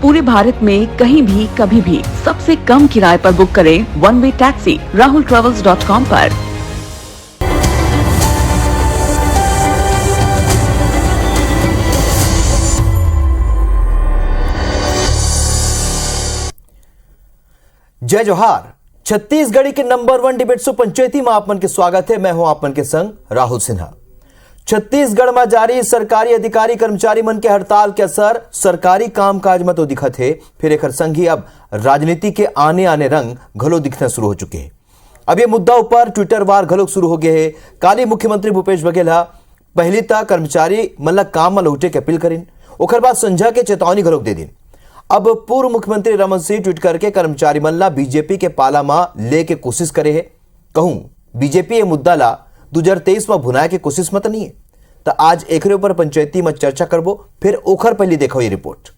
पूरे भारत में कहीं भी कभी भी सबसे कम किराए पर बुक करें वन वे टैक्सी rahultravels.com पर। जय जोहार। छत्तीसगढ़ के नंबर 1 डिबेट शो पंचायती में आप मन के स्वागत है। मैं हूं आप मन के संग राहुल सिन्हा। छत्तीसगढ़ में जारी सरकारी अधिकारी कर्मचारी मन के हड़ताल के असर सरकारी कामकाज में तो दिखत है, फिर एक संग ही अब राजनीति के आने आने रंग घलो दिखना शुरू हो चुके हैं। अब ये मुद्दा ऊपर ट्विटर वार घलो शुरू हो गए है। काली मुख्यमंत्री भूपेश बघेल पहली तक कर्मचारी मन काम में लौटे के अपील करीन, ओकर बाद संझा के चेतावनी घलोक दे दिन। अब पूर्व मुख्यमंत्री रमन सिंह ट्वीट करके कर्मचारी मन ला बीजेपी के पाला में लेके कोशिश करे है। कहूं बीजेपी ये मुद्दा ला 2023 में भुनाए के कोशिश मत नहीं है, तो आज एकरे ऊपर पंचायती में चर्चा करबो। फिर ओखर पहले देखो ये रिपोर्ट।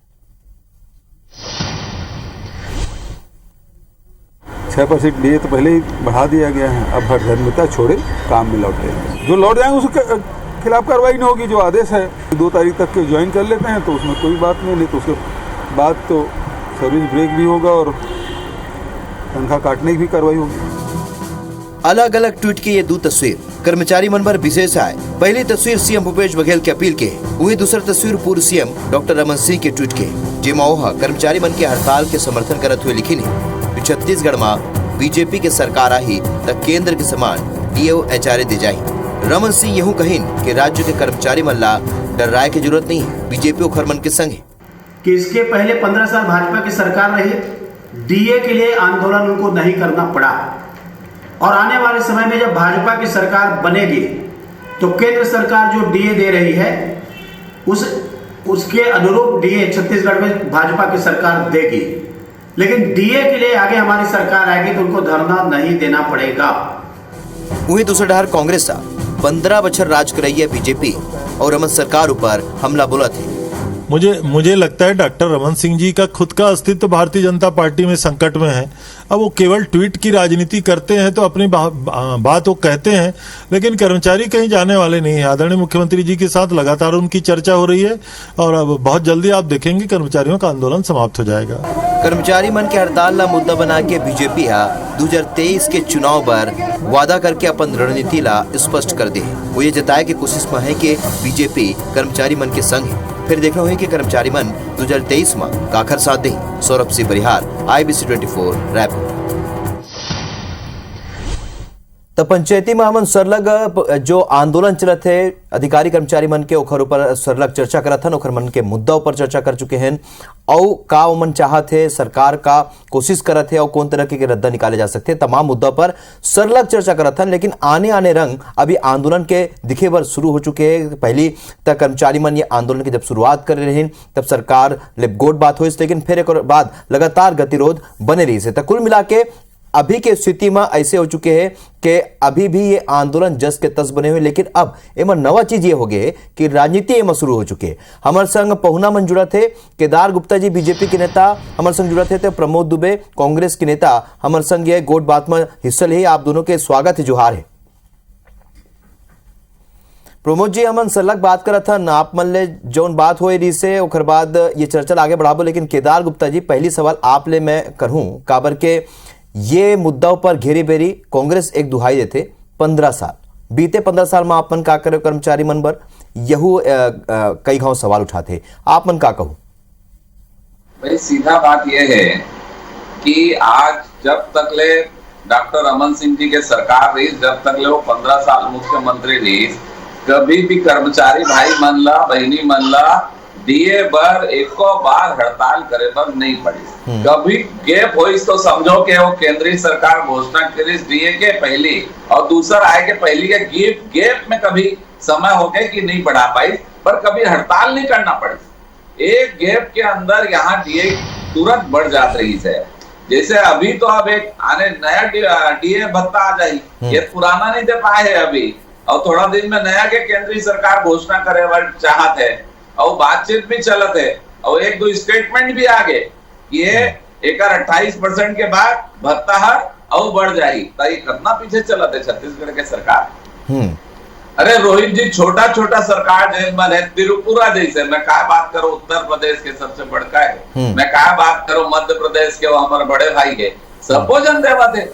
6% डीए तो पहले ही बढ़ा दिया गया है। अब हरधर्मिता छोड़े काम में लौटे, जो लौट जाएंगे उसके खिलाफ कार्रवाई नहीं होगी। जो आदेश है 2 तारीख तक के ज्वाइन कर लेते हैं तो उसमें कोई बात नहीं तो उसके बाद तो सर्विस ब्रेक भी होगा और तनख्वाह काटने की भी कार्रवाई होगी। अलग अलग ट्वीट की ये 2 तस्वीर कर्मचारी मन पर विशेष आए। पहली तस्वीर सीएम भूपेश बघेल के अपील के, वही दूसरी तस्वीर पूर्व सीएम डॉक्टर रमन सिंह के ट्वीट के, जेमा ओहा कर्मचारी मन के हड़ताल के समर्थन करत हुए लिखी नहीं। छत्तीसगढ़ में बीजेपी के सरकार आई त केंद्र के समान डीओ एचआरए दे जाई। रमन सिंह यूं कहिन कि राज्य के कर्मचारी मन ला डराए की जरूरत नहीं है, बीजेपी ओखर मन के संग है। कि इसके पहले 15 साल भाजपा की सरकार रही, डीए के लिए आंदोलन उनको नहीं करना पड़ा, और आने वाले समय में जब भाजपा की सरकार बनेगी तो केंद्र सरकार जो डीए दे रही है उसके अनुरूप डीए छत्तीसगढ़ में भाजपा की सरकार देगी। लेकिन डीए के लिए आगे हमारी सरकार आएगी तो उनको धरना नहीं देना पड़ेगा। वही दूसरा डर कांग्रेस 15 बछर राज कर रही है बीजेपी और रमन सरकार ऊपर हमला बोला थे। मुझे लगता है डॉक्टर रमन सिंह जी का खुद का अस्तित्व भारतीय जनता पार्टी में संकट में है। अब वो केवल ट्वीट की राजनीति करते हैं तो अपनी बात वो कहते हैं, लेकिन कर्मचारी कहीं जाने वाले नहीं है। आदरणीय मुख्यमंत्री जी के साथ लगातार उनकी चर्चा हो रही है और अब बहुत जल्दी आप देखेंगे कर्मचारियों का आंदोलन समाप्त हो जाएगा। कर्मचारी मन के हड़ताल ला मुद्दा बना के बीजेपी 2023 के चुनाव पर वादा करके अपन रणनीति ला स्पष्ट कर दे। वो ये जताए की कोशिश में है कि बीजेपी कर्मचारी मन के संग है। फिर देखना हुई कि कर्मचारी मन 2023 में काखर साथ दे। सौरभ सिंह बरिहार, IBC 24 रायपुर। तो पंचायती में हमन सरलग जो आंदोलन चलत है अधिकारी कर्मचारी मन के ओखर ऊपर सरलग चर्चा करत हन, ओखर मन के मुद्दा ऊपर चर्चा कर चुके हैं। और का मन चाहत है सरकार का कोशिश करत है और कौन तरह के रद्दा निकाले जा सकते हैं, तमाम मुद्दा पर सरलग चर्चा करत हन। लेकिन आने आने रंग अभी आंदोलन के दिखे बर शुरू हो चुके हैं। पहली तक कर्मचारी मन ये आंदोलन की जब शुरुआत कर रहे हैं तब सरकार ले गोट बात हुई, लेकिन फिर एक बाद लगातार गतिरोध बने रही से। कुल मिला के अभी के स्थिति में ऐसे हो चुके हैं कि अभी भी ये आंदोलन जस के तस बने हुए, लेकिन अब एम नवा चीज ये हो गए कि राजनीति एम शुरू हो चुके। हमारे संग पहुना मन जुड़ा थे केदार गुप्ता जी बीजेपी के नेता, हमारे संग जुड़ा थे प्रमोद दुबे कांग्रेस के नेता, हमारे संग ये गोट बात में हिस्सा ले। आप दोनों के स्वागत है, जोहार है। प्रमोद जी हमन सरलग बात करा था ना, आप मन ले जौन बात हो रही से ओकर बाद ये चर्चा आगे बढ़ाबो। लेकिन केदार गुप्ता जी पहली सवाल आप ले मैं करूं काबर के ये मुद्दा पर घेरी बेरी कांग्रेस एक दुहाई देते 15 साल बीते 15 साल में आप मन का करे कर्मचारी मन बर यहू कई घाव सवाल उठाते, आप मन का कहूं? भाई सीधा बात यह है कि आज जब तक ले डॉक्टर रमन सिंह जी के सरकार रही, जब तक ले वो 15 साल मुख्यमंत्री रही, कभी भी कर्मचारी भाई मन ला बहनी मन ला डीए बर एको बार हड़ताल करे बर नहीं पड़ी। कभी गैप होइस तो समझो कि वो केंद्रीय सरकार घोषणा करी डीए के पहले और दूसरा आए के पहले के गैप में कभी समय हो गए कि नहीं बढ़ा पाई, पर कभी हड़ताल नहीं करना पड़ी। एक गैप के अंदर यहाँ डीए तुरंत बढ़ जात रही है। जैसे अभी तो अब एक आने नया डीए भत्ता आ जाये, ये पुराना नहीं दे पाए है अभी, और थोड़ा दिन में नया के केंद्रीय सरकार घोषणा करे चाहत है और बातचीत भी चलत है और 1-2 स्टेटमेंट भी आ गए। ये 28% के बाद भत्ता हर और बढ़ जाएगी। तो ये कितना पीछे चलत है छत्तीसगढ़ के सरकार। अरे रोहित जी, छोटा छोटा सरकार जेल में है, त्रिपुरा जैसे, मैं क्या बात करूं उत्तर प्रदेश के सबसे बड़का है, मैं क्या बात करूं मध्य प्रदेश के, वो हमारे बड़े भाई है, सब भोजन देवा थे।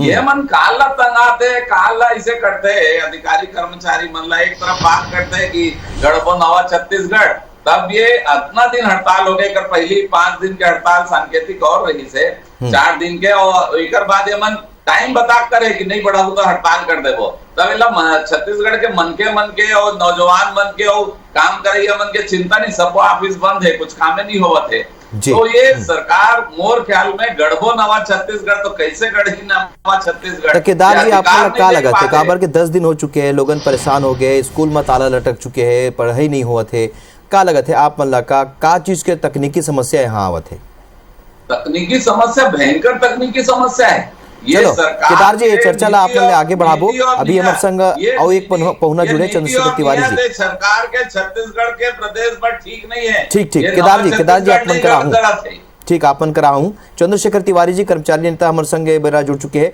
ये मन काला तंगाते, काला इसे करते है अधिकारी कर्मचारी मन ला। एक तरफ बात करते हैं कि गड़बो नवा छत्तीसगढ़, तब ये इतना दिन हड़ताल हो गए कर, पहली 5 दिन के हड़ताल सांकेतिक और रही से 4 दिन के, और एक बाद ये मन टाइम बता करे कि नहीं बढ़ा तो हड़ताल कर दे वो, तब छत्तीसगढ़ के मन के और नौजवान मन के और काम करे मन के चिंता नहीं, सबको ऑफिस बंद है, कुछ काम नहीं हुआ थे। तो ये सरकार मोर ख्याल में गढ़बो नवा छत्तीसगढ़, तो कैसे गढ़ी नवा छत्तीसगढ़। केदार जी, आपको क्या लगा थे काबर के 10 दिन हो चुके हैं, लोगन परेशान हो गए, स्कूल में ताला लटक चुके हैं, पढ़ाई नहीं हुआ थे, क्या लगा थे आप मन ला का चीज के तकनीकी समस्या यहाँ आवत है? तकनीकी समस्या, भयंकर तकनीकी समस्या है। चलो केदार जी, चर्चा ला आप आगे बढ़ाबो। अभी हमारे संग और एक पहुना जुड़े, चंद्रशेखर तिवारी जी। सरकार के छत्तीसगढ़ के प्रदेश पर ठीक नहीं है। ठीक केदार जी आप मन करा हूँ, ठीक आपन करा हूँ। चंद्रशेखर तिवारी जी कर्मचारी नेता हमारे संग बेरा जुड़ चुके हैं।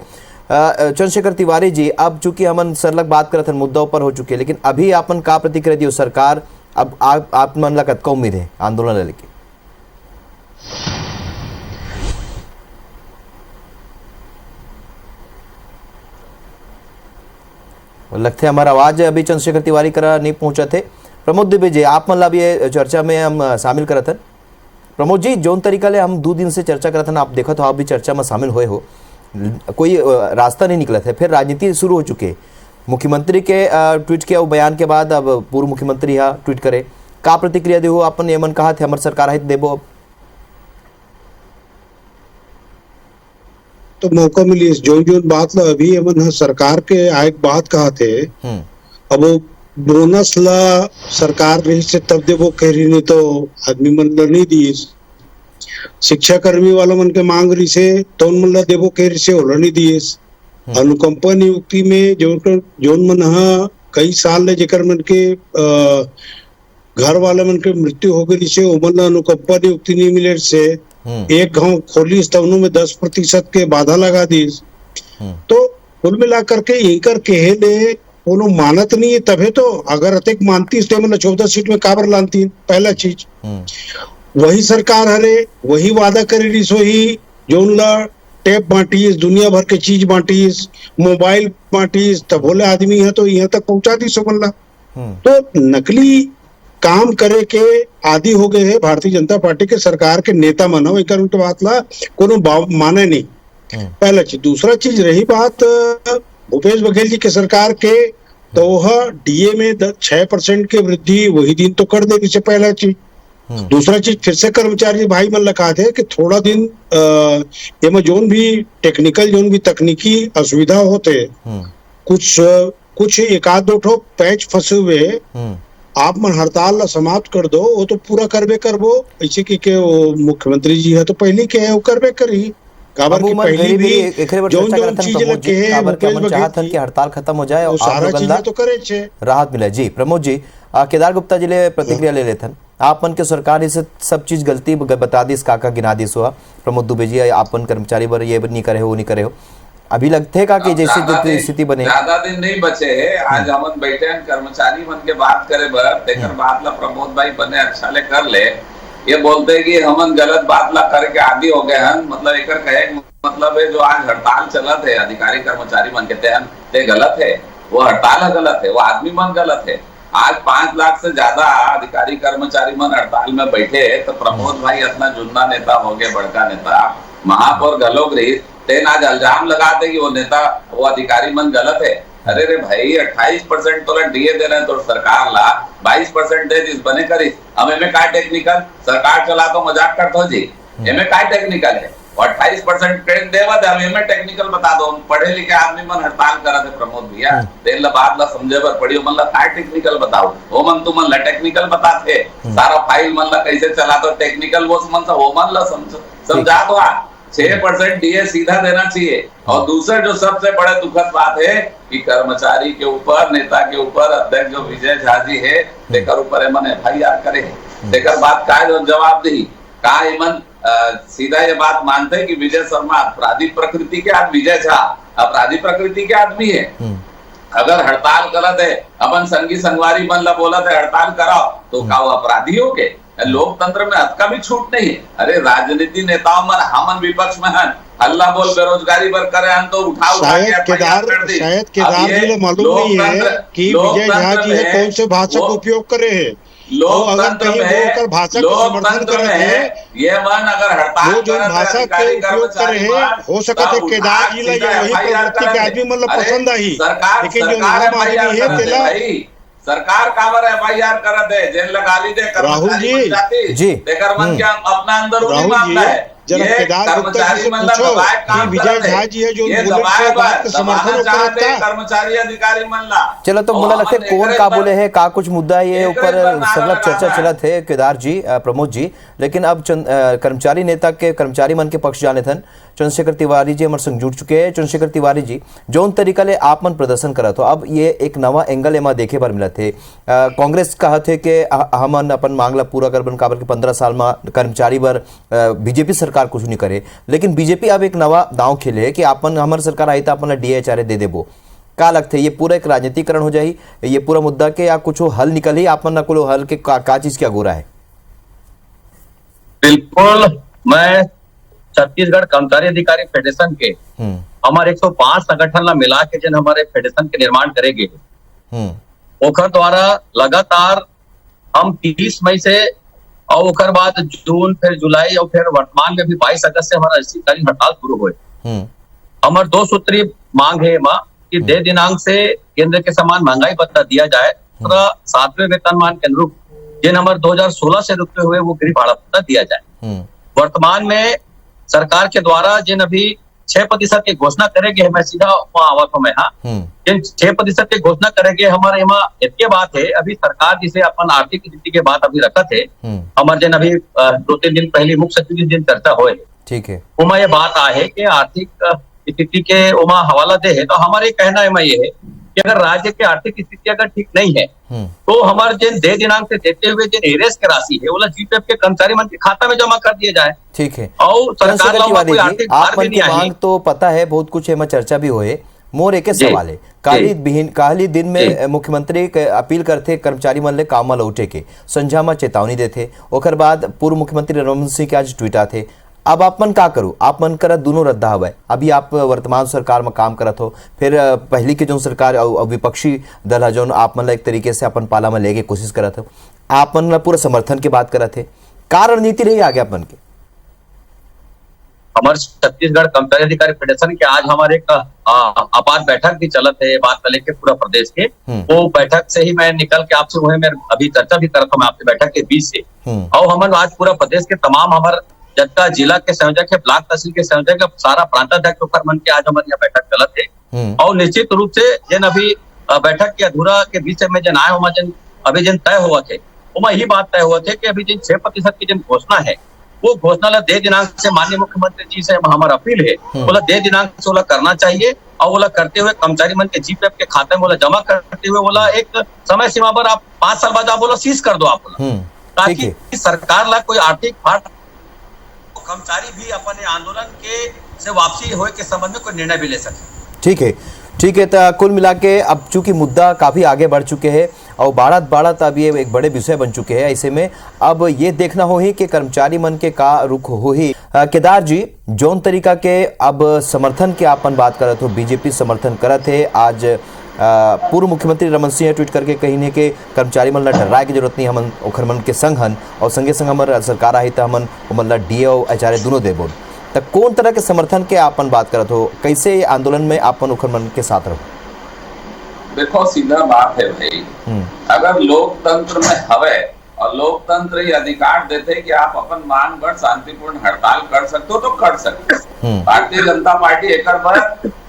चंद्रशेखर तिवारी जी, अब चूंकि हमन सरलग बात करत हन, मुद्दा ऊपर हो चुके, लेकिन अभी आपन का प्रतिक्रिया दियो सरकार, अब आप मन ला कतका उम्मीद है आंदोलन लेके? लगते हमारा आवाज अभी चंद्रशेखर तिवारी करा नहीं पहुंचा थे। प्रमोद दुबे जी, आप मतलब ये चर्चा में हम शामिल करत हन। प्रमोद जी, जोन तरीका ले हम 2 दिन से चर्चा करत हन, आप देखो तो आप भी चर्चा में शामिल हुए हो, कोई रास्ता नहीं निकला था, फिर राजनीति शुरू हो चुके। मुख्यमंत्री के ट्वीट के बयान के बाद अब पूर्व मुख्यमंत्री यहाँ ट्वीट करे, का प्रतिक्रिया दे हो? अपन ये मन कहा थे हमारे सरकार हित देबो, अब तो मौका मिली जो बात ला अभी हमन सरकार के आए बात कहा थे। अब वो बोनस ला सरकार रही से तब देवो कह रही, नहीं तो आदमी मन ला नहीं दी। शिक्षा कर्मी वाला मन के मांग रही से तो उन मन ला देवो कह रही से ओला नहीं दिए। अनुकंपा नियुक्ति में जोन मन हा कई साल ले जेकर मन के घर वाले मन के मृत्यु हो गई से ओमन ला अनुकंपा नियुक्ति नहीं मिले से एक गांव खोली तवनों में 10% के बाधा लगा दी। तो कुल मिलाकर के इनकर कहे ले कोनो मानत नहीं है, तबे तो अगर अतिक मानती तो मतलब 14 सीट में काबर लानती। पहला चीज वही सरकार हरे, वही वादा करी सोही जोन ला टेप बांटी, दुनिया भर के चीज बांटी, मोबाइल बांटी, तब बोले आदमी है तो यहाँ तक पहुंचा दी सोमन ला। तो नकली काम करे के आदि हो गए हैं भारतीय जनता पार्टी के सरकार के नेता मानो, एक बात ला कोनो माने नहीं। पहला चीज। दूसरा चीज रही बात भूपेश बघेल जी के सरकार के, तो वह डीए में 6% की वृद्धि वही दिन तो कर देगी से पहला चीज। दूसरा चीज फिर से कर्मचारी भाई मन लगा थे कि थोड़ा दिन ये जोन भी टेक्निकल जोन भी तकनीकी असुविधा होते, कुछ एक आध दो ठो पैच फंसे हुए, आप मन हड़ताल समाप्त कर दो, वो तो पूरा करबे करबो। ऐसे कि वो मुख्यमंत्री जी है तो पहले के है वो करबे करी, काबर की पहली भी जोन चीज लगे है भूपेश बघेल की हड़ताल खत्म हो जाए और सारा चीज तो करे छे राहत मिले। जी प्रमोद जी, केदार गुप्ता जी ले प्रतिक्रिया ले लेथन, आप मन के सरकार इसे सब चीज गलती बता दी, काका गिना दी हुआ। प्रमोद दुबे जी, आपन कर्मचारी बर ये नहीं करे हो, वो नहीं करे हो, अभी लगते का कि जैसी स्थिति बने ज्यादा दिन नहीं बचे है। आज हम बैठे हैं कर्मचारी मन के बात करे बर, तेकर बात ला प्रमोद भाई बने अच्छा ले कर ले। ये बोलते हैं कि हम गलत बात ला करके आदि हो गए हैं, मतलब एक कहे मतलब है जो आज हड़ताल चलत है अधिकारी कर्मचारी मन के तहत ते गलत है, वो हड़ताल गलत है, वो आदमी मन गलत है। आज 5 लाख से ज्यादा अधिकारी कर्मचारी मन हड़ताल में बैठे, तो प्रमोद भाई इतना जुन्ना नेता हो गए, बड़का नेता, महापौर गलोग रही, तेन आज इल्जाम लगाते कि वो नेता वो अधिकारी मन गलत है। अरे रे भाई 28% तो डीए दे रहे हैं तो सरकार ला 22% दे दिस बने करी, अब एमे का टेक्निकल सरकार चला तो मजाक करते हो जी, एमे का टेक्निकल है, 28% ट्रेन देवत है, एमे टेक्निकल बता दो। पढ़े लिखे आदमी मन हड़ताल करा थे प्रमोद भैया, तेन ला बात ला समझे बर पड़ी, मन ला का टेक्निकल बताओ, वो मन तुम मन ला टेक्निकल बताते, सारा फाइल मन ला कैसे चला तो टेक्निकल वो मन सा वो मन ला समझा दो। 6% डीए सीधा देना चाहिए। और दूसरा जो सबसे बड़े दुखद बात है कि कर्मचारी के ऊपर, नेता के ऊपर अध्यक्ष जो विजय झा जी है, तेकर ऊपर एमन FIR करे, तेकर बात का जवाब दी का एमन सीधा ये बात मानते हैं कि विजय शर्मा अपराधी प्रकृति के आदमी, विजय झा अपराधी प्रकृति के आदमी है, अगर हड़ताल करत है, अपन संगी संगवारी मन ला बोलत है हड़ताल कराओ, तो का वो अपराधी हो के? लोकतंत्र में हद का भी छूट नहीं है। अरे राजनीति नेताओं मन हमन विपक्ष में हन, हल्ला बोल बेरोजगारी पर करे हम तो उठा शायद केदार जी को मालूम नहीं है कि विजय झा जी है कौन से भाषा का उपयोग करे हैं। लोकतंत्र में भाषा का समर्थन कर रहे हैं, ये मन अगर हड़ताल वो जो भाषा के उपयोग कर रहे हैं, हो सकता है केदार जी ला वही प्रवृत्ति के आदमी मतलब पसंद आई, लेकिन जो आम आदमी है तेला सरकार काबर FIR करत है, जेल लगा ली दे राहुल जी देकर मन क्या अपना अंदर उन्हीं मामला है। जरा केदार गुप्ता जी से पूछो कि विजय झा जी है जो बात का समर्थन करता है कर्मचारी अधिकारी मन ला। चलो तो मुला लगता है कौन का बोले है का कुछ मुद्दा ये ऊपर सरलग चर्चा चला थे केदार जी प्रमोद जी, लेकिन अब कर्मचारी नेता के कर्मचारी मन के पक्ष जाने थन चंद्रशेखर तिवारी जी हमारे संग जुड़ चुके हैं। चंद्रशेखर तिवारी जी जौन तरीका ले आप मन प्रदर्शन करा तो अब ये एक नवा एंगल एमा देखे बर मिला थे। कांग्रेस कहा थे कि हमन अपन मांगला पूरा करबन काबर के 15 साल में कर्मचारी बर बीजेपी सरकार कुछ नहीं करे, लेकिन बीजेपी अब एक नवा दांव खेले है कि अपन हमारे सरकार आई तो अपन DHR दे देबो। का लगते ये पूरा एक राजनीतिकरण हो जाही ये पूरा मुद्दा के या कुछ हल निकल ही आपन न को हल के का चीज क्या गोरा है? बिल्कुल, मैं छत्तीसगढ़ कर्मचारी अधिकारी फेडरेशन के हमारे 105 संगठन ला मिला के जन हमारे फेडरेशन के निर्माण करेंगे, ओकर द्वारा लगातार हम 30 मई से और ओकर बाद जून फिर जुलाई और फिर वर्तमान में भी 22 अगस्त से हमारा अनिश्चितकालीन हड़ताल शुरू हुए। हमारे 2 सूत्री मांग है कि दे दिनांक से केंद्र के समान महंगाई भत्ता दिया जाए, 7वें वेतनमान के अनुरूप जिन हमारे 2016 से रुके हुए वो गृह भाड़ा भत्ता दिया जाए। वर्तमान में सरकार के द्वारा जिन अभी 6% की घोषणा करेंगे, मैं सीधा आवत हूँ मैं जिन 6% की घोषणा करेंगे हमारे यहाँ इतने बात है अभी सरकार जिसे अपन आर्थिक स्थिति के बात अभी रखा थे हमारे जिन अभी 2-3 दिन पहले मुख्य सचिव जिन चर्चा हुए ठीक है उमा ये बात आहे कि आर्थिक स्थिति के उमा हवाला दे है, तो हमारे कहना है ये है कि अगर राज्य की आर्थिक स्थिति अगर ठीक नहीं है तो हमारे जिन दे दिनांक से देते हुए जिन एरेस की राशि है वो GPF के कर्मचारी मन के खाता में जमा कर दिए जाए। ठीक है और सरकार कोई आर्थिक भार भी नहीं मांग तो पता है बहुत कुछ है, चर्चा भी हुए मोर एक सवाल है काली दिन में मुख्यमंत्री अपील करते कर्मचारी मन ले काम लौटे के संझा में चेतावनी देते, ओकर बाद पूर्व मुख्यमंत्री रमन सिंह के आज ट्वीट आते। अब आप मन का करो, आप मन करा दोनों रद्दा हवा, अभी आप वर्तमान सरकार में काम करत हो, फिर पहली के जो सरकार विपक्षी दल है जो आप मन एक तरीके से अपन पाला में लेके कोशिश करत हो, आप मन पूरा समर्थन की बात करत है, का रणनीति रही आगे आप मन के? हमारे छत्तीसगढ़ कर्मचारी अधिकारी फेडरेशन के आज हमारे एक आपात बैठक भी चलत है बात कर लेके पूरा प्रदेश के, वो बैठक से ही मैं निकल के आपसे वही मैं अभी चर्चा भी करता हूँ आपसे बैठक के बीच से। और हम आज पूरा प्रदेश के तमाम हमारे जत्ता जिला के संयोजक है, ब्लॉक तहसील के संयोजक है, सारा प्रांताध्यक्ष होकर मन के आज हमारे यहाँ बैठक चलत है। और निश्चित रूप से जिन अभी बैठक के अधूरा के बीच में जन आए हुआ जिन अभी जिन तय हुआ थे वो यही बात तय हुआ थे कि अभी जिन 6% की जिन घोषणा है वो घोषणा ला दे दिनांक से माननीय मुख्यमंत्री जी से हमारा अपील है, बोला दे दिनांक से बोला करना चाहिए और बोला करते हुए कर्मचारी मन के GPF के खाते में बोला जमा करते हुए बोला एक समय सीमा पर आप 5 साल बाद आप बोला सीज कर दो आप बोला, ताकि सरकार ला कोई आर्थिक भार कर्मचारी भी अपने आंदोलन के से वापसी होए के संबंध में कोई निर्णय भी ले सके। ठीक है तो कुल मिला के अब चूंकि मुद्दा काफी आगे बढ़ चुके हैं और बाढ़त अब ये एक बड़े विषय बन चुके हैं, ऐसे में अब ये देखना हो ही कि कर्मचारी मन के का रुख हो ही। केदार जी जौन तरीका के अब समर्थन के आपन बात करत हो, बीजेपी समर्थन करत है, आज पूर्व मुख्यमंत्री रमन सिंह ट्वीट करके कहीने के कर्मचारी मन ला डराए की जरूरत नहीं, हमन ओखर मन के संग हन और संगे संग हमार सरकार आई तो हमन मन ला DA और HRA दोनों देबो, तो कौन तरह के समर्थन के आपन बात करत हो, कैसे आंदोलन में आपन ओखर मन के साथ रहो? देखो सीधा बात है भाई, अगर लोकतंत्र में हवे और लोकतंत्र ये अधिकार देते कि आप अपन मांग पर शांतिपूर्ण हड़ताल कर सकते हो तो कर सकते हो। भारतीय जनता पार्टी एक बार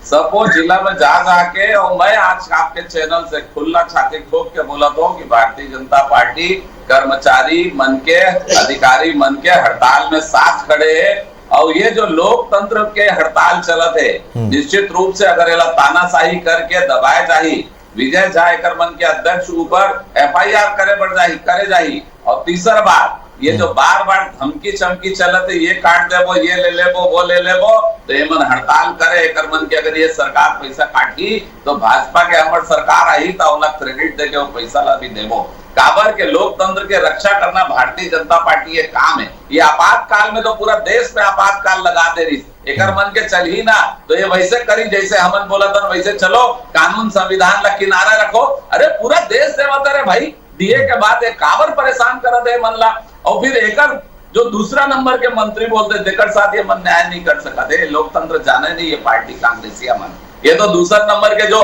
सबको जिला में जा जाके और मैं आज आपके चैनल से खुला छाती ठोक के बोला था कि भारतीय जनता पार्टी कर्मचारी मन के अधिकारी मन के हड़ताल में साथ खड़े है और ये जो लोकतंत्र के हड़ताल चलत है निश्चित रूप से अगर ये तानाशाही करके दबाए जाही, विजय झा मन के अध्यक्ष ऊपर FIR करे जाही और तीसरा बात ये जो बार बार धमकी चमकी चलत है, ये काट देबो, ये ले लेबो, वो ले लेबो, तो ये मन हड़ताल करे एकर मन के अगर ये सरकार पैसा काटी तो भाजपा के हमर सरकार आई तो ओला क्रेडिट दे के वो पैसा ला भी देबो। काबर के लोकतंत्र के रक्षा करना भारतीय जनता पार्टी ये काम है। ये आपातकाल में तो पूरा देश में आपातकाल लगा दे रही, एकर मन के चल ही ना तो ये वैसे करी जैसे हमन बोला था वैसे चलो, कानून संविधान ला किनारा रखो। अरे पूरा देश सेवत है भाई, डीए के बाद एक काबर परेशान कर दे मन ला। और फिर एकर जो दूसरा नंबर के मंत्री बोलते देकर साथ ये मन न्याय नहीं कर सका दे, लोकतंत्र जाने नहीं ये पार्टी कांग्रेसिया मन। ये तो दूसरा नंबर के जो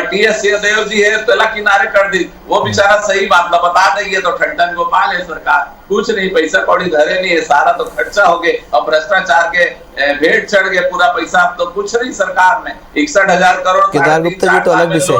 टीएस सिंहदेव जी है पहला किनारे कर दी, वो बेचारा सही बात ना बता दे, ये तो ठंडन गोपाल है सरकार, कुछ नहीं पैसा कौड़ी धरे नहीं है, सारा तो खर्चा हो गए और भ्रष्टाचार के भेंट चढ़ गए, पूरा पैसा अब तो कुछ नहीं सरकार में 61,000 करोड़ केदार गुप्ता जी तो अलग विषय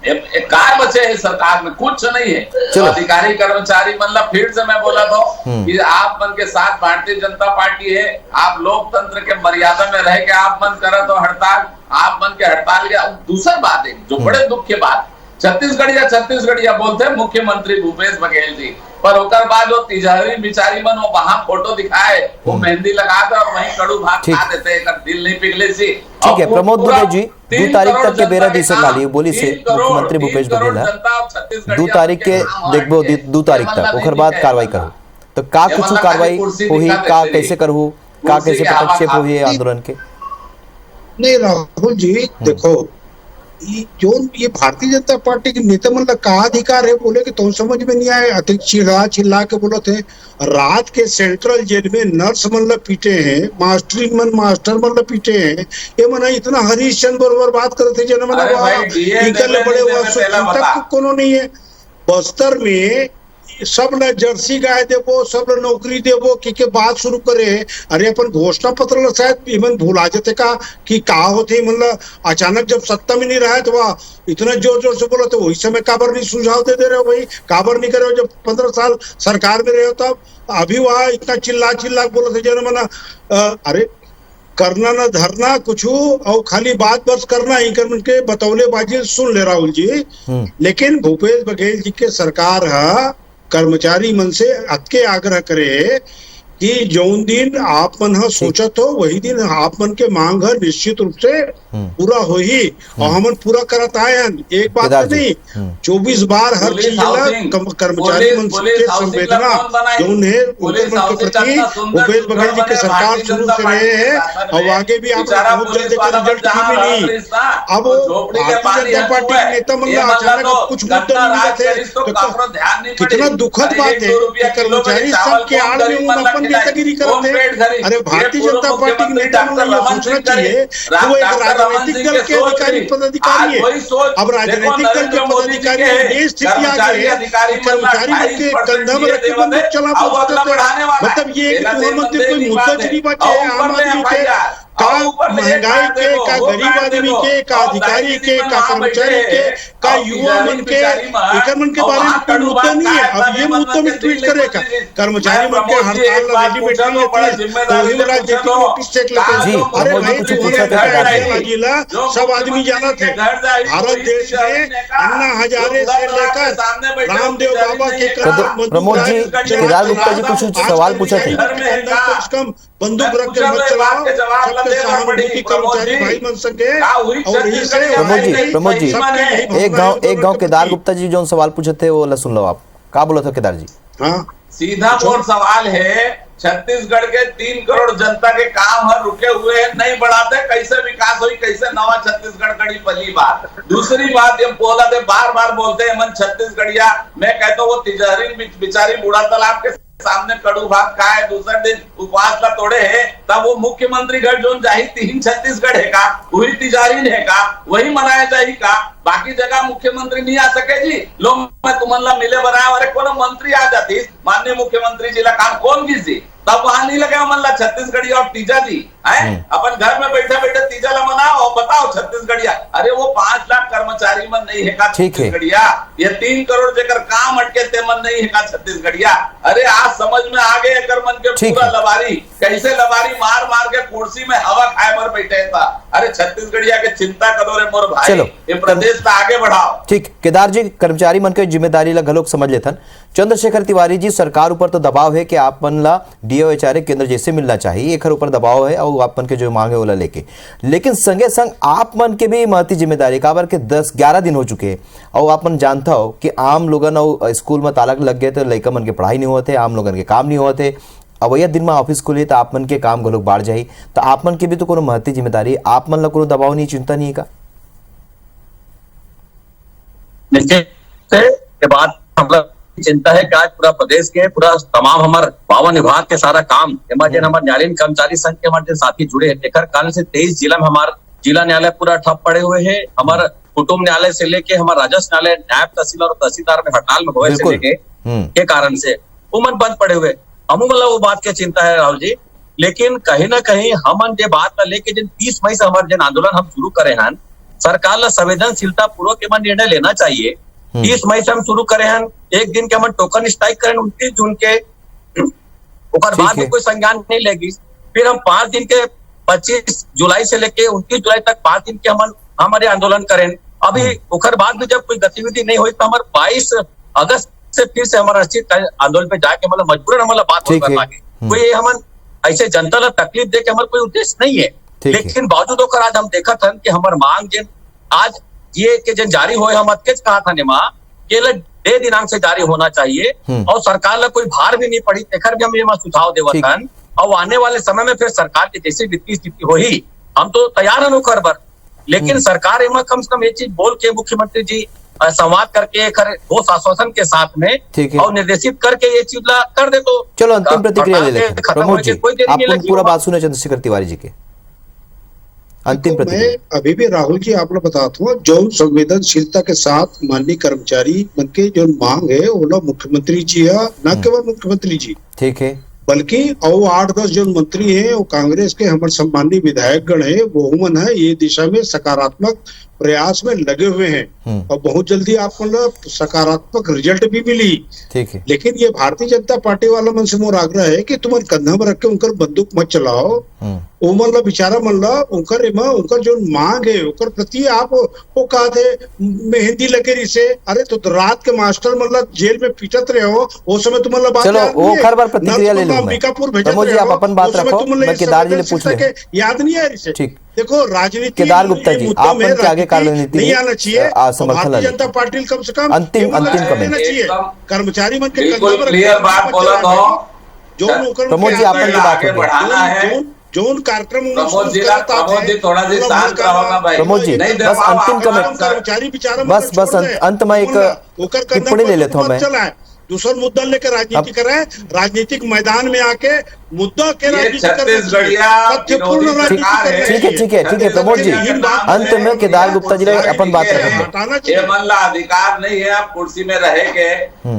है। काय बचे है सरकार में, कुछ नहीं है। तो अधिकारी कर्मचारी मतलब फिर से मैं बोला था कि आप मन के साथ भारतीय जनता पार्टी है, आप लोकतंत्र के मर्यादा में रह के आप मन करे तो हड़ताल, आप मन के हड़ताल के दूसरी बात है जो बड़े दुख की बात, छत्तीसगढ़िया बोलते हैं मुख्यमंत्री भूपेश बघेल जी, पर होकर बाद वो तिजहरी बिचारी मन वो वहां फोटो दिखाए, वो मेहंदी लगाते और वहीं कड़ू भात खा देते, दिल नहीं पिघले सी। ठीक है प्रमोद दुबे जी, 2 तारीख तक के बेरा दी सकाली बोली से मुख्यमंत्री भूपेश बघेल 2 तारीख के देखबो 2 तारीख तक ओकर बाद कार्रवाई करो तो का कुछ कार्रवाई होही, का कैसे करहु, का कैसे पदक्षेप होही आंदोलन के? नहीं राहुल जी देखो, ये भारतीय जनता पार्टी के नेता मतलब का अधिकार है बोले कि तो समझ में नहीं आए, अधिक चिल्ला के बोले थे। रात के सेंट्रल जेल में नर्स मतलब पीटे हैं, मास्टर मतलब पीटे हैं, ये मना इतना हरीशचंद्र बरोबर बात करते जन मना निकल बड़े हुआ कोनो नहीं है। बस्तर में सब न जर्सी गाय देवो, सब न नौकरी देवो कि बात शुरू करे। अरे अपन घोषणा पत्र शायद इमन भूला जाते का होते, मतलब अचानक जब सत्ता में नहीं रहा है तो वह इतना जोर जोर से बोला तो वही समय काबर नहीं सुझाव दे रहे हो भाई, काबर नहीं करे हो जब 15 साल सरकार में रहे हो तब। अभी वह इतना चिल्ला बोला थे जन मना अरे करना ना धरना कुछ और खाली बात बस करना ही कर के बतौले बाजी सुन ले राहुल जी। लेकिन भूपेश बघेल जी के सरकार है कर्मचारी मन से अतके आग्रह करे कि जौन दिन आप मन सोचत हो वही दिन आप मन के मांग है निश्चित रूप से पूरा हो ही, और हमन पूरा करत आए हैं। एक बात नहीं 24 बार हर चीज कर्मचारी मन के संवेदना जौन है उनके मन के प्रति भूपेश बघेल जी के सरकार शुरू से रहे हैं और आगे भी आप बहुत जल्द रिजल्ट ही मिली। अब भारतीय जनता पार्टी के नेता मन अचानक कुछ मुद्दे मिले थे तो कितना दुखद बात है कि कर्मचारी सबके आड़ में अपन नेतागिरी करते हैं। अरे भारतीय जनता पार्टी के नेता को सोचना चाहिए कि वो एक राजनीतिक दल के अधिकारी पदाधिकारी है। अब राजनीतिक दल के पदाधिकारी ये स्थिति आ गई है कर्मचारी के कंधा में रख के बंदूक चला मतलब ये प्रधानमंत्री कोई मुद्दा नहीं बचे आम आदमी के का महंगाई के का गरीब आदमी के का अधिकारी के का कर्मचारी के का युवा मन के एकर मन के बारे में कोई मुद्दा नहीं है। अब ये मुद्दा में ट्वीट करेगा कर्मचारी मन के हड़ताल रेजिमेंट तो वही राज्य की नोटिस चेक लेते हैं। अरे भाई सब आदमी जाना थे भारत देश में अन्ना हजारे से लेकर रामदेव बाबा के प्रमोद जी केदार गुप्ता जी कुछ सवाल पूछा थे, कम बंदूक रख के मत चलाओ, सबके सहानुभूति कर्मचारी भाई बन सके। और यही से प्रमोद जी एक गांव केदार गुप्ता जी जो सवाल पूछे थे वो सुन लो, आप क्या बोला था केदार जी? हाँ सीधा बोल सवाल है, छत्तीसगढ़ के 3 करोड़ जनता के काम हर रुके हुए हैं, नहीं बढ़ाते, कैसे विकास हुई, कैसे नवा छत्तीसगढ़ कड़ी पहली बात। दूसरी बात ये बोला थे बार बार बोलते हैं मन छत्तीसगढ़िया, मैं कहता हूँ वो तिजहरी बिचारी बूढ़ा तालाब के सामने कड़ू भात खाए, दूसरे दिन उपवास ला तोड़े है, तब वो मुख्यमंत्री घर जो जाही 3 छत्तीसगढ़ है का, वही तिजारी है का, वही मनाया जाही का, बाकी जगह मुख्यमंत्री नहीं आ सके जी। लोग मैं तुमला मिले बनाया, अरे कौन मंत्री आ जाती माननीय मुख्यमंत्री जी ला काम कौन की जी, तब वहां नहीं लगे मन ला छत्तीसगढ़िया और तीजा जी है अपन घर में बैठे बैठे तीजा ला मनाओ और बताओ छत्तीसगढ़िया। अरे वो 5 लाख कर्मचारी मन नहीं है का छत्तीसगढ़िया, ये 3 करोड़ जेकर काम अटके ते मन नहीं है का छत्तीसगढ़िया। अरे आज समझ में आ गए कर मन के ठीक पूरा है। लबारी कैसे लबारी मार मार के कुर्सी में हवा खाए पर बैठे था। अरे छत्तीसगढ़िया के चिंता करो रे मोर भाई, चलो। ये प्रदेश तो आगे बढ़ाओ। ठीक, केदार जी कर्मचारी मन के जिम्मेदारी ला घलोक समझ लेथन। चंद्रशेखर तिवारी जी, सरकार ऊपर तो दबाव है कि आप मन ला डीओ एचआरए केंद्र जैसे मिलना चाहिए, एक ऊपर दबाव है और आप मन के जो मांगे ओला लेके, लेकिन संगे संग आप मन के भी महती जिम्मेदारी काबर के 10-11 दिन हो चुके और आप मन जानता हो कि आम लोगन और स्कूल में ताला लग गए तो लड़का मन के पढ़ाई नहीं होते, आम लोगन के काम नहीं होते। अवैया दिन में ऑफिस खुले तो आप मन के काम घलोक बाढ़ जाही, तो आप मन के भी तो कोनो महती जिम्मेदारी, आप मन ला कोनो दबाव नहीं, चिंता नहीं है का? निश्चित से ये बात मतलब चिंता है कि आज पूरा प्रदेश के पूरा तमाम हमारे 52 विभाग के सारा काम हमारे न्यायालय कर्मचारी संघ के हमारे साथी जुड़े हैं। लेकर कारण से 23 जिला में हमारा जिला न्यायालय पूरा ठप पड़े हुए हैं। हमारा कुटुंब न्यायालय से लेके हमारा राजस्व न्यायालय, नायब तहसील और तहसीलदार में हड़ताल में हुए से लेके के कारण से उमन बंद पड़े हुए। हम मतलब वो बात की चिंता है राहुल जी, लेकिन कहीं ना कहीं हमन ये बात लेके जिन 30 मई से हमारे जन आंदोलन हम शुरू करे हैं, सरकार ला संवेदनशीलता पूर्वक के मन निर्णय लेना चाहिए। 30 मई से हम शुरू करे हैं, एक दिन के हम टोकन स्ट्राइक करें 29 जून के, और बाद में कोई संज्ञान नहीं लेगी। फिर हम 5 दिन के 25 जुलाई से लेके 29 जुलाई तक 5 दिन के हम हमारे आंदोलन करें। अभी उखर बाद में जब कोई गतिविधि नहीं हुई तो हमारे 22 अगस्त से फिर से हमारा निश्चित आंदोलन पे जाके मतलब मजबूरन हमारा बात करना है। कोई हम ऐसे जनता ला तकलीफ दे के हमारा कोई उद्देश्य नहीं है, लेकिन बावजूद होकर आज हम देखा था कि हमारे मांग जिन आज ये के जन जारी हुए, हम अत्केच कहा था निमा के डे दिनांक से जारी होना चाहिए और सरकार ला कोई भार भी नहीं पड़ी, तेखर भी हम ये सुझाव देवतन। और आने वाले समय में फिर सरकार की जैसी वित्तीय स्थिति हो ही हम तो तैयार है कर बर, लेकिन सरकार एमा कम से कम ये चीज बोल के मुख्यमंत्री जी संवाद करके ठोस आश्वासन के साथ में और निर्देशित करके ये चीज ला कर दे तो चलो अंतिम प्रतिक्रिया ले लेते हैं। प्रमोद जी, आपको पूरा बात सुने चंद्रशेखर तिवारी जी के अंतिम प्रतिक्रिया। मैं अभी भी राहुल जी आप लोग बताता हूँ, जो संवेदनशीलता के साथ माननीय कर्मचारी मन के जो मांग है वो लोग मुख्यमंत्री जी है, न केवल मुख्यमंत्री जी, ठीक है, बल्कि और 8-10 जो मंत्री हैं वो कांग्रेस के हमारे सम्मानीय विधायक गण है, वो मन है ये दिशा में सकारात्मक प्रयास में लगे हुए हैं और बहुत जल्दी आपको सकारात्मक रिजल्ट भी मिली। ठीक है, लेकिन ये भारतीय जनता पार्टी वाला मन से मोर आग्रह है कि तुम कंधा में रख के उनकर बंदूक मत चलाओ। वो मतलब बेचारा मतलब उनकर जो मांग है उनकर प्रति आप वो कहा थे मेहंदी लगे रिसे, अरे तो रात के मास्टर मतलब जेल में पीटत रहे हो वो समय तुम मतलब चलो वो हर बार प्रतिक्रिया ले लूंगा। प्रमोद जी आप अपन बात रखो, मैं केदार जी ने पूछ लिया, याद नहीं है रिसे। ठीक, देखो राजनीति केदार गुप्ता जी आप मन के आगे कार्यनीति नहीं आना चाहिए, समर्थन भारतीय जनता पार्टी कम से कम अंतिम कमेंट चाहिए। कर्मचारी मन के क्लियर बात बोला तो जो प्रमोद जी आपन की बात हो बढ़ाना है, जो कार्यक्रम प्रमोद जी थोड़ा सी शांत रहो ना भाई। प्रमोद जी बस अंतिम कमेंट, कर्मचारी बेचारा बस अंत में एक टिप्पणी ले लेता हूँ मैं। दूसरा मुद्दा लेकर राजनीति कर रहे हैं, राजनीतिक मैदान में आके मुद्दा के ठीक है प्रमोद जी, अंत में केदार गुप्ता जी ने अपन बात रखेंगे। ये मन ला अधिकार नहीं है आप कुर्सी में रहे के।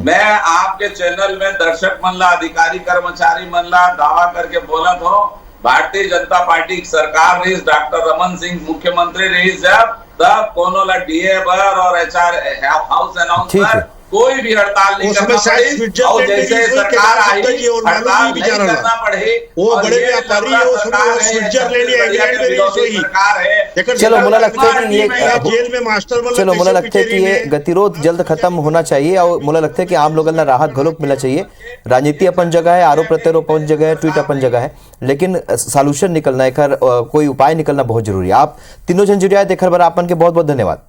मैं आपके चैनल में दर्शक मन ला, अधिकारी कर्मचारी मन ला दावा करके बोला तो भारतीय जनता पार्टी की सरकार रही, डॉक्टर रमन सिंह मुख्यमंत्री रही, जब तब कोनो ला डीए बर और एचआर हाउस अनाउंसर कोई भी हड़ताल नहीं करना पड़ी, और जैसे सरकार आई हड़ताल नहीं करना पड़े। वो बड़े व्यापारी है, उसमें स्विट्जरलैंड इंग्लैंड में सरकार है। चलो मुझे लगता है कि ये जेल में मास्टर चलो मुझे लगता है कि ये गतिरोध जल्द खत्म होना चाहिए और मुझे लगता है कि आम लोगों ने राहत घलोक मिलना चाहिए। राजनीति अपन जगह है, आरोप प्रत्यारोप अपन जगह है, ट्वीट अपन जगह है, लेकिन सॉल्यूशन निकलना है, कोई उपाय निकलना बहुत जरूरी है। आप तीनों जन जुड़े देखकर अपन के बहुत बहुत धन्यवाद।